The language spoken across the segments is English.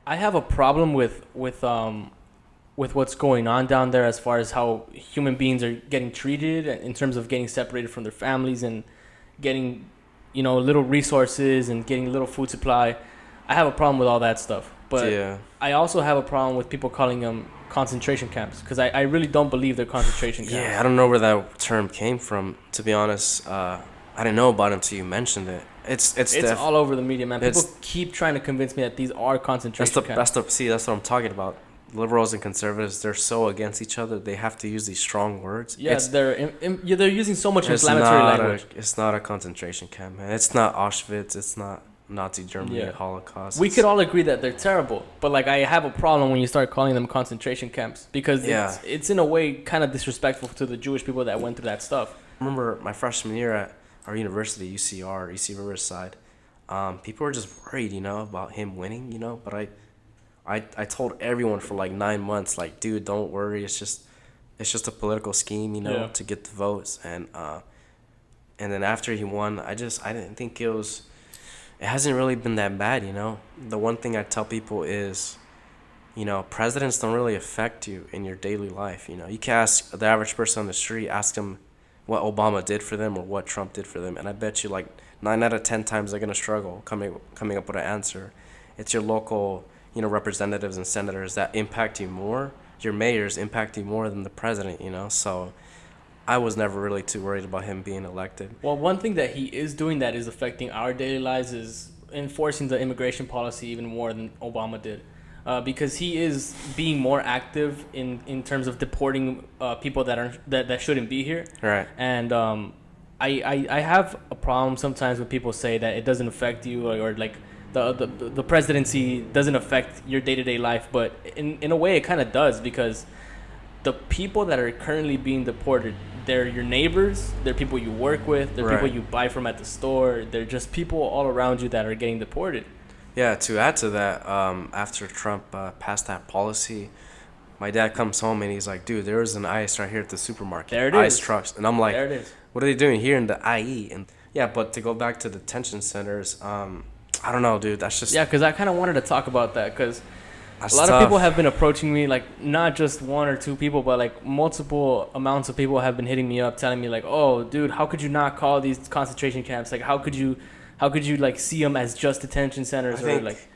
I have a problem with what's going on down there as far as how human beings are getting treated in terms of getting separated from their families and getting, little resources and getting little food supply. I have a problem with all that stuff. But Yeah. I also have a problem with people calling them concentration camps because I really don't believe they're concentration camps. Yeah, I don't know where that term came from. To be honest, I didn't know about it until you mentioned it. It's all over the media, man. People it's- keep trying to convince me that these are concentration camps. that's what I'm talking about. Liberals and conservatives, they're so against each other. They have to use these strong words. Yeah, they're using so much It's inflammatory not language. it's not a concentration camp, man. It's not Auschwitz. It's not Nazi Germany, Yeah. Holocaust. We could all agree that they're terrible, but like I have a problem when you start calling them concentration camps because Yeah. it's in a way kind of disrespectful to the Jewish people that went through that stuff. I remember my freshman year at our university, UCR, UC Riverside. People were just worried, about him winning, But I told everyone for like 9 months, like, dude, don't worry. It's just a political scheme, Yeah. to get the votes. And then after he won, I didn't think it hasn't really been that bad, The one thing I tell people is, presidents don't really affect you in your daily life, You can ask the average person on the street, ask them what Obama did for them or what Trump did for them, and I bet you like 9 out of 10 times they're gonna struggle coming up with an answer. It's your local, representatives and senators that impact you more. Your mayors impact you more than the president, So I was never really too worried about him being elected. Well, one thing that he is doing that is affecting our daily lives is enforcing the immigration policy even more than Obama did. Because he is being more active in terms of deporting people that shouldn't be here. Right. And I have a problem sometimes when people say that it doesn't affect you or like the presidency doesn't affect your day-to-day life, but in a way it kind of does because the people that are currently being deported, they're your neighbors, they're people you work with, they're people you buy from at the store, they're just people all around you that are getting deported. Yeah, to add to that, after Trump passed that policy, my dad comes home and he's like, dude, there was an ICE right here at the supermarket. There it ICE is. trucks. And I'm like, There it is. what are they doing here in the IE? And yeah, but to go back to the detention centers, I don't know, dude. That's just... Yeah, because I kind of wanted to talk about that because that's a lot tough. of people have been approaching me, like not just one or two people, but like multiple amounts of people have been hitting me up telling me like, oh, dude, how could you not call these concentration camps? Like, how could you like see them as just detention centers or like...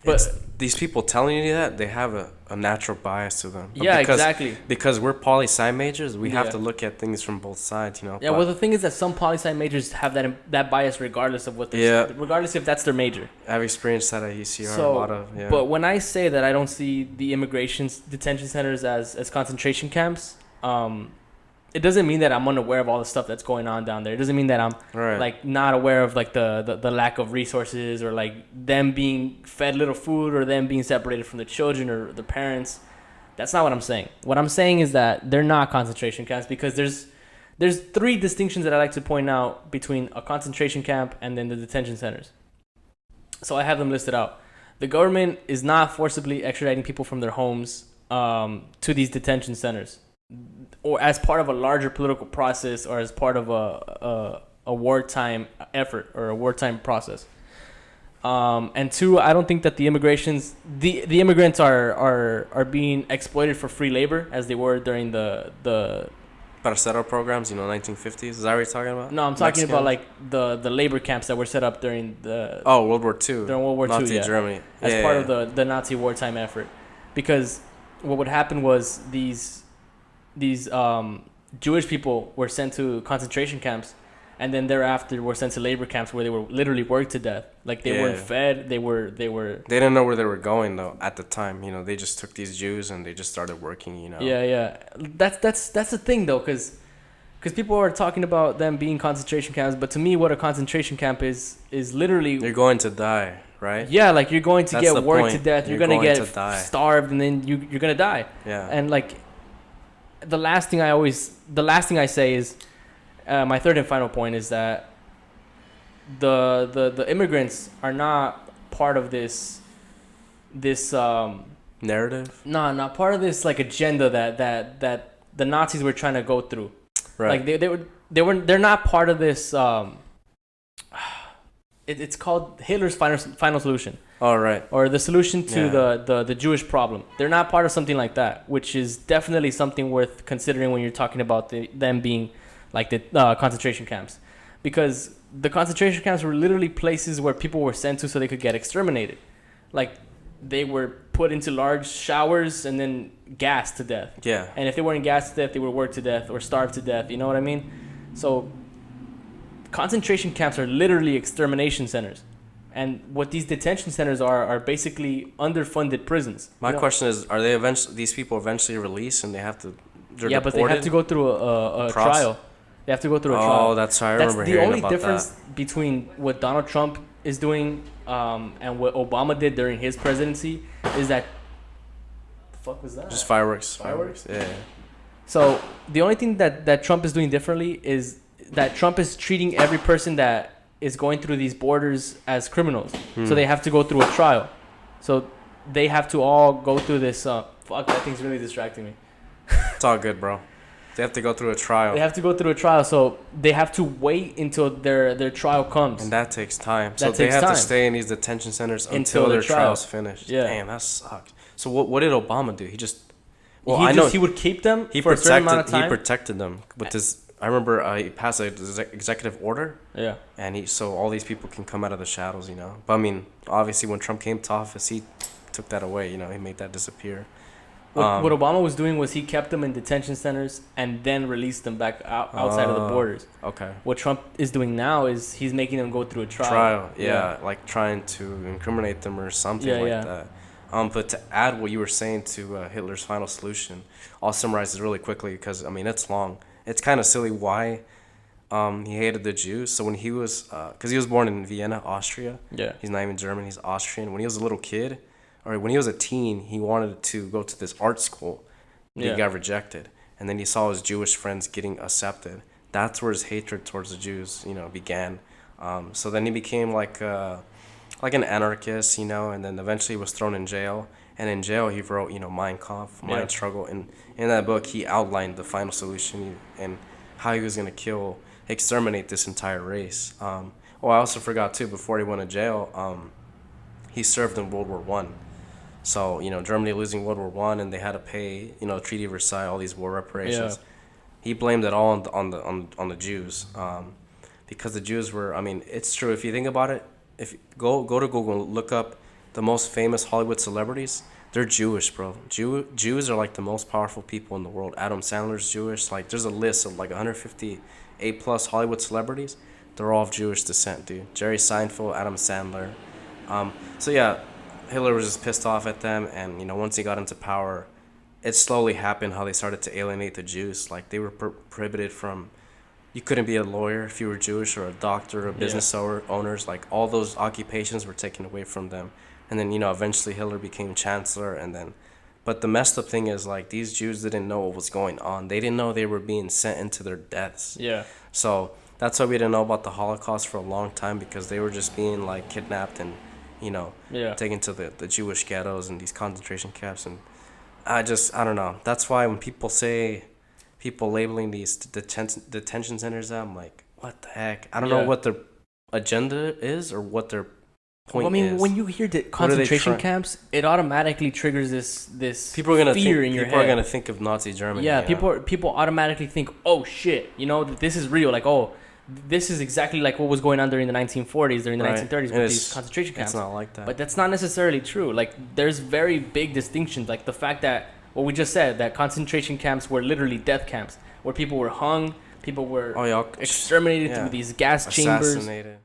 But these people telling you that, they have a natural bias to them. But Yeah, exactly. Because we're poli-sci majors, we have to look at things from both sides, Yeah, well, the thing is that some poli-sci majors have that biance regardless of what regardless if that's their major. I've experienced that at UCR a lot of, But when I say that I don't see the immigration detention centers as concentration camps, it doesn't mean that I'm unaware of all the stuff that's going on down there. It doesn't mean that I'm like not aware of like the lack of resources or like them being fed little food or them being separated from the children or the parents. That's not what I'm saying. What I'm saying is that they're not concentration camps because there's three distinctions that I like to point out between a concentration camp and then the detention centers. So I have them listed out. The government is not forcibly extraditing people from their homes to these detention centers, or as part of a larger political process, or as part of a wartime effort or a wartime process. And two, I don't think that the immigrants are being exploited for free labor as they were during the Parcero programs, 1950s. Is that what you're talking about? No, I'm talking about like the labor camps that were set up during the World War II. During World War II, Nazi Germany. As part of the Nazi wartime effort. Because what would happen was these Jewish people were sent to concentration camps, and then thereafter were sent to labor camps where they were literally worked to death. Like they weren't fed. They didn't know where they were going though at the time. They just took these Jews and they just started working. Yeah. That's the thing though, because people are talking about them being concentration camps, but to me, what a concentration camp is literally you're going to die, right? Yeah, like you're going to That's get worked to death. You're gonna get starved, and then you're gonna die. Yeah. And like the last thing I say is my third and final point is that the immigrants are not part of this narrative. No, not part of this like agenda that the Nazis were trying to go through. Right. Like they're not part of this. It's called Hitler's final solution. All right. Or the solution to the Jewish problem. They're not part of something like that, which is definitely something worth considering when you're talking about them being like the concentration camps. Because the concentration camps were literally places where people were sent to so they could get exterminated. Like, they were put into large showers and then gassed to death. Yeah. And if they weren't gassed to death, they were worked to death or starved to death. You know what I mean? So concentration camps are literally extermination centers. And what these detention centers are basically underfunded prisons. My question is, are these people eventually released and they have to... Yeah, but they have to go through a trial. They have to go through a trial. Oh, that's right. I remember hearing about that. The only difference between what Donald Trump is doing and what Obama did during his presidency is that... The fuck was that? Just fireworks. Fireworks? Yeah. So the only thing that Trump is doing differently is that Trump is treating every person that is going through these borders as criminals. So they have to go through a trial. So they have to all go through this... fuck, that thing's really distracting me. It's all good, bro. They have to go through a trial. They have to go through a trial, so they have to wait until their trial comes. And that takes time. So they have to stay in these detention centers until their trial's finished. Yeah. Damn, that sucks. So what did Obama do? He just... Well, he would keep them for a certain amount of time. He protected them with his... I remember he passed an executive order. Yeah. And so all these people can come out of the shadows, you know. But I mean, obviously when Trump came to office, he took that away, you know. He made that disappear. What Obama was doing was he kept them in detention centers and then released them back outside of the borders. Okay. What Trump is doing now is he's making them go through a trial. Yeah. Like trying to incriminate them or something that. But to add what you were saying to Hitler's final solution, I'll summarize it really quickly because, I mean, it's long. It's kind of silly why he hated the Jews. So when he was, because he was born in Vienna, Austria. Yeah. He's not even German, he's Austrian. When he was a little kid, or when he was a teen, he wanted to go to this art school. He got rejected. And then he saw his Jewish friends getting accepted. That's where his hatred towards the Jews, you know, began. So then he became like an anarchist, you know, and then eventually was thrown in jail. And in jail, he wrote, you know, Mein Kampf, Mein Struggle. And in that book, he outlined the final solution and how he was going to exterminate this entire race. I also forgot, too, before he went to jail, he served in World War I. So, you know, Germany losing World War I, and they had to pay, you know, Treaty of Versailles, all these war reparations. Yeah. He blamed it all on the Jews, because the Jews were. I mean, it's true if you think about it. If go to Google and look up the most famous Hollywood celebrities, they're Jewish, bro. Jews are like the most powerful people in the world. Adam Sandler's Jewish. Like, there's a list of like 150 A+ Hollywood celebrities. They're all of Jewish descent, dude. Jerry Seinfeld, Adam Sandler. So yeah. Hitler was just pissed off at them, and, you know, once he got into power, it slowly happened how they started to alienate the Jews. Like, they were prohibited from... You couldn't be a lawyer if you were Jewish, or a doctor, or business owners. Like, all those occupations were taken away from them. And then, you know, eventually Hitler became chancellor, and then... But the messed up thing is, like, these Jews didn't know what was going on. They didn't know they were being sent into their deaths. Yeah. So, that's why we didn't know about the Holocaust for a long time, because they were just being, like, kidnapped and... you know, taken to the Jewish ghettos and these concentration camps. And I don't know. That's why when people labeling these detention centers, I'm like, what the heck? I don't know what their agenda is or what their point is. When you hear concentration camps, it automatically triggers this people are gonna fear in your head. People are going to think of Nazi Germany. Yeah, people automatically think, oh, shit, you know, this is real. Like, oh, this is exactly like what was going on during the 1940s, during the 1930s with these concentration camps. It's not like that. But that's not necessarily true. Like, there's very big distinctions. Like, the fact that, what we just said, that concentration camps were literally death camps, where people were hung, people were exterminated through these gas chambers. Assassinated.